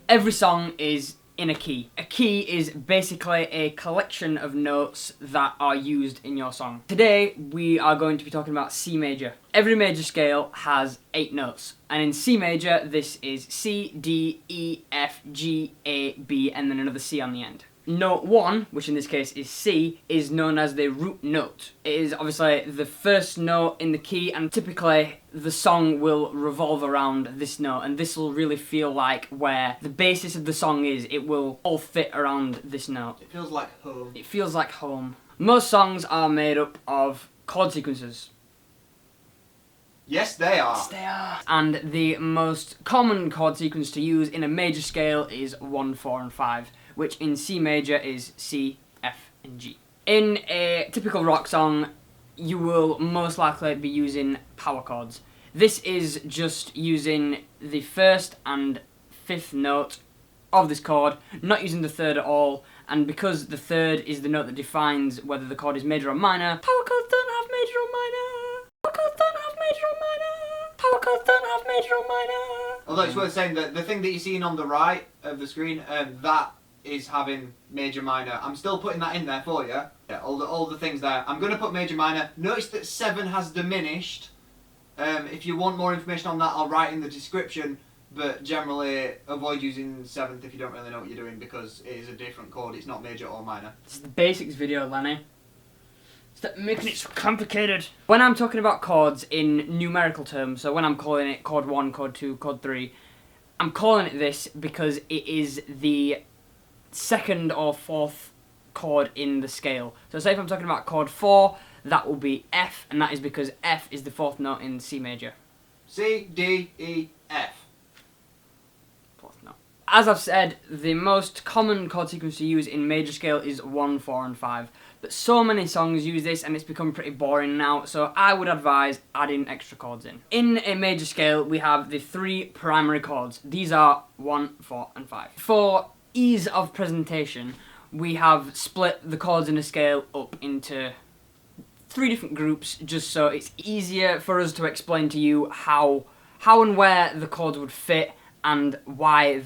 Every song is in a key. A key is basically a collection of notes that are used in your song. Today we are going to be talking about C major. Every major scale has 8 notes, and in C major this is C, D, E, F, G, A, B, and then another C on the end. Note 1, which in this case is C, is known as the root note. It is obviously the first note in the key, and typically the song will revolve around this note, and this will really feel like where the basis of the song is. It will all fit around this note. It feels like home. It feels like home. Most songs are made up of chord sequences. Yes, they are. Yes, they are. And the most common chord sequence to use in a major scale is 1, 4, and 5, which in C major is C, F, and G. In a typical rock song, you will most likely be using power chords. This is just using the first and fifth note of this chord, not using the third at all, and because the third is the note that defines whether the chord is major or minor, power chords don't have major or minor. Power chords don't have major or minor. Power chords don't have major or minor. Although it's worth saying that the thing that you're seeing on the right of the screen, that is having major minor. I'm still putting that in there for you. Yeah, all the things there. I'm going to put major minor. Notice that 7 has diminished. If you want more information on that, I'll write in the description. But generally, avoid using 7th if you don't really know what you're doing, because it is a different chord. It's not major or minor. This is the basics video, Lenny. Stop making it so complicated. When I'm talking about chords in numerical terms, so when I'm calling it chord 1, chord 2, chord 3, I'm calling it this because it is the second or fourth chord in the scale. So say if I'm talking about chord 4, that will be F, and that is because F is the fourth note in C major. C, D, E, F. Fourth note. As I've said, the most common chord sequence to use in major scale is 1, 4, and 5. But so many songs use this, and it's become pretty boring now, so I would advise adding extra chords in. In a major scale, we have the 3 primary chords. These are 1, 4, and 5. For ease of presentation, we have split the chords in a scale up into 3 different groups, just so it's easier for us to explain to you how and where the chords would fit, and why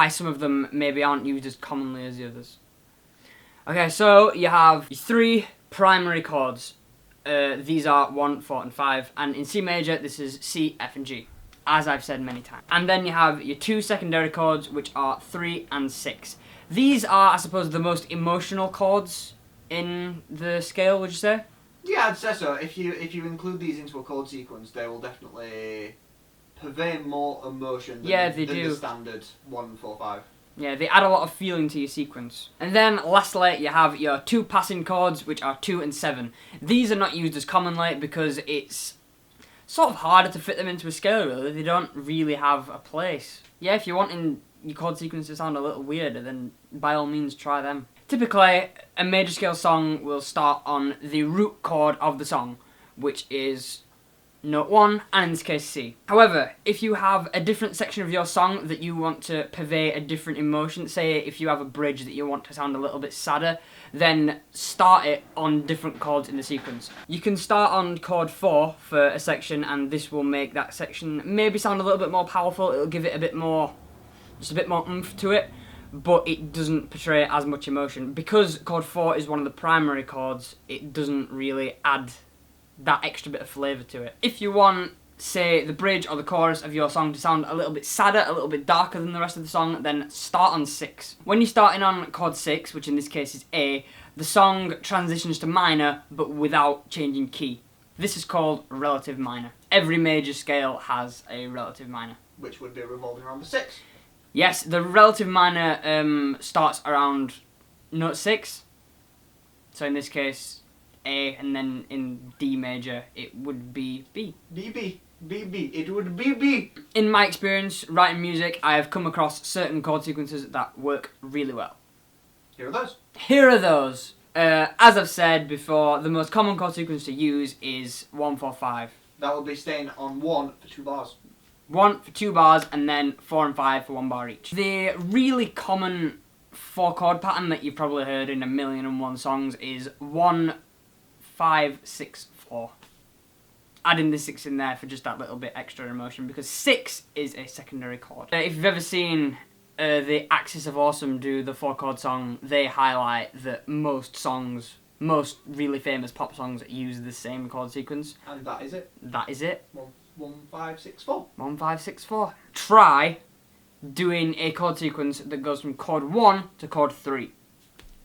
some of them maybe aren't used as commonly as the others. Okay, so you have 3 primary chords. These are 1, 4, and 5, and in C major this is C, F, and G, as I've said many times. And then you have your 2 secondary chords, which are 3 and 6. These are, I suppose, the most emotional chords in the scale, would you say? Yeah, I'd say so. If you include these into a chord sequence, they will definitely purvey more emotion than the standard 1, 4, 5. Yeah, they add a lot of feeling to your sequence. And then lastly, you have your 2 passing chords, which are 2 and 7. These are not used as commonly because it's sort of harder to fit them into a scale, really. They don't really have a place. Yeah, if you're wanting your chord sequence to sound a little weirder, then by all means try them. Typically, a major scale song will start on the root chord of the song, which is note 1, and in this case C. However, if you have a different section of your song that you want to purvey a different emotion, say if you have a bridge that you want to sound a little bit sadder, then start it on different chords in the sequence. You can start on chord 4 for a section, and this will make that section maybe sound a little bit more powerful. It'll give it just a bit more oomph to it, but it doesn't portray as much emotion. Because chord 4 is one of the primary chords, it doesn't really add that extra bit of flavour to it. If you want, say, the bridge or the chorus of your song to sound a little bit sadder, a little bit darker than the rest of the song, then start on 6. When you're starting on chord 6, which in this case is A, the song transitions to minor, but without changing key. This is called relative minor. Every major scale has a relative minor. Which would be revolving around the 6. Yes, the relative minor starts around note 6. So in this case, A, and then in D major, it would be B. B. It would be B. In my experience writing music, I have come across certain chord sequences that work really well. Here are those. Here are those. As I've said before, the most common chord sequence to use is 1, 4, 5. That will be staying on 1 for 2 bars. 1 for 2 bars, and then 4 and 5 for 1 bar each. The really common 4 chord pattern that you've probably heard in 1,000,001 songs is 1, 5, 6, 4. Adding the 6 in there for just that little bit extra emotion, because 6 is a secondary chord. If you've ever seen the Axis of Awesome do the 4-chord song, they highlight that most really famous pop songs use the same chord sequence. And that is it. That is it. 1, 5, 6, 4. 1, 5, 6, 4. Try doing a chord sequence that goes from chord 1 to chord 3.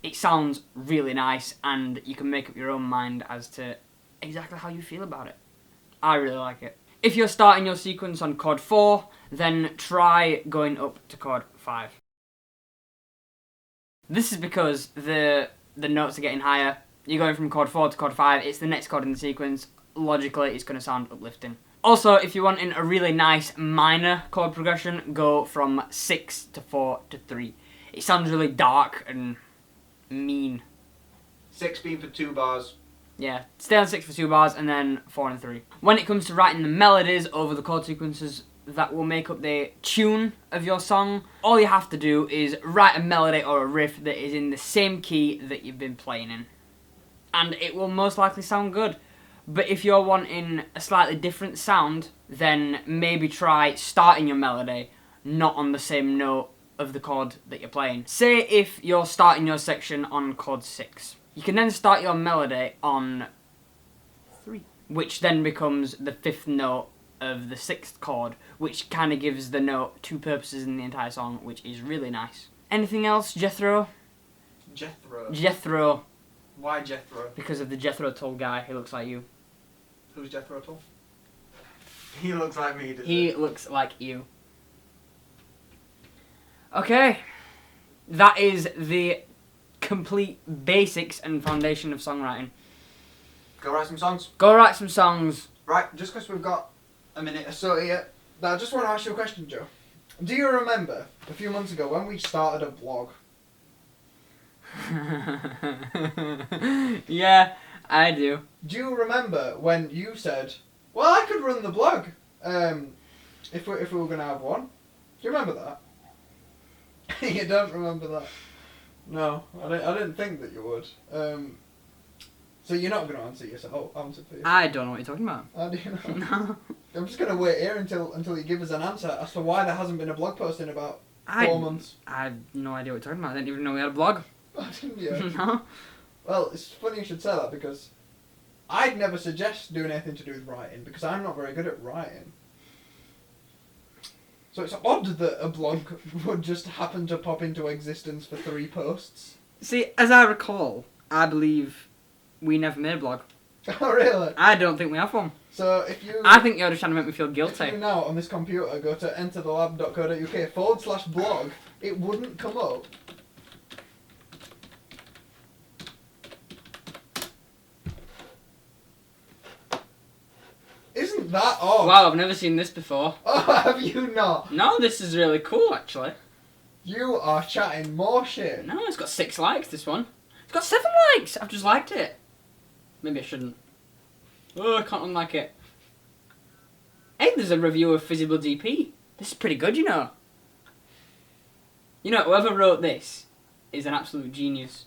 It sounds really nice, and you can make up your own mind as to exactly how you feel about it. I really like it. If you're starting your sequence on chord 4, then try going up to chord 5. This is because the notes are getting higher. You're going from chord 4 to chord 5, it's the next chord in the sequence. Logically, it's going to sound uplifting. Also, if you're wanting a really nice minor chord progression, go from 6 to 4 to 3. It sounds really dark and mean. 6 being for 2 bars. Yeah, stay on 6 for 2 bars and then 4 and 3. When it comes to writing the melodies over the chord sequences that will make up the tune of your song, all you have to do is write a melody or a riff that is in the same key that you've been playing in. And it will most likely sound good. But if you're wanting a slightly different sound, then maybe try starting your melody not on the same note of the chord that you're playing. Say if you're starting your section on chord 6. You can then start your melody on 3, which then becomes the 5th note of the 6th chord, which kind of gives the note 2 purposes in the entire song, which is really nice. Anything else, Jethro? Jethro. Jethro. Why Jethro? Because of the Jethro Tull guy who looks like you. Who's Jethro Tull? He looks like me, does He looks like you. Okay. That is the complete basics and foundation of songwriting. Go write some songs. Go write some songs. Right, just because we've got a minute or so here, I just want to ask you a question, Joe. Do you remember a few months ago when we started a blog? Yeah, I do. Do you remember when you said, well, I could run the blog if we were going to have one? Do you remember that? You don't remember that? No, I didn't think that you would. So you're not going to answer yourself. Answer for you. I don't know what you're talking about. How do you know? No. I'm just going to wait here until you give us an answer as to why there hasn't been a blog post in about 4 months. I have no idea what you're talking about. I didn't even know we had a blog. Oh, didn't you? No. Well, it's funny you should say that because I'd never suggest doing anything to do with writing because I'm not very good at writing. So it's odd that a blog would just happen to pop into existence for 3 posts. See, as I recall, I believe we never made a blog. Oh, really? I don't think we have one. So if you... I think you're just trying to make me feel If guilty. you now, on this computer, go to enterthelab.co.uk/blog, it wouldn't come up. Isn't that odd? Wow, I've never seen this before. Oh, have you not? No, this is really cool, actually. You are chatting more shit. No, it's got 6 likes, this one. It's got 7 likes! I've just liked it. Maybe I shouldn't. Oh, I can't unlike it. Hey, there's a review of Feasible DP. This is pretty good, you know. You know, whoever wrote this is an absolute genius.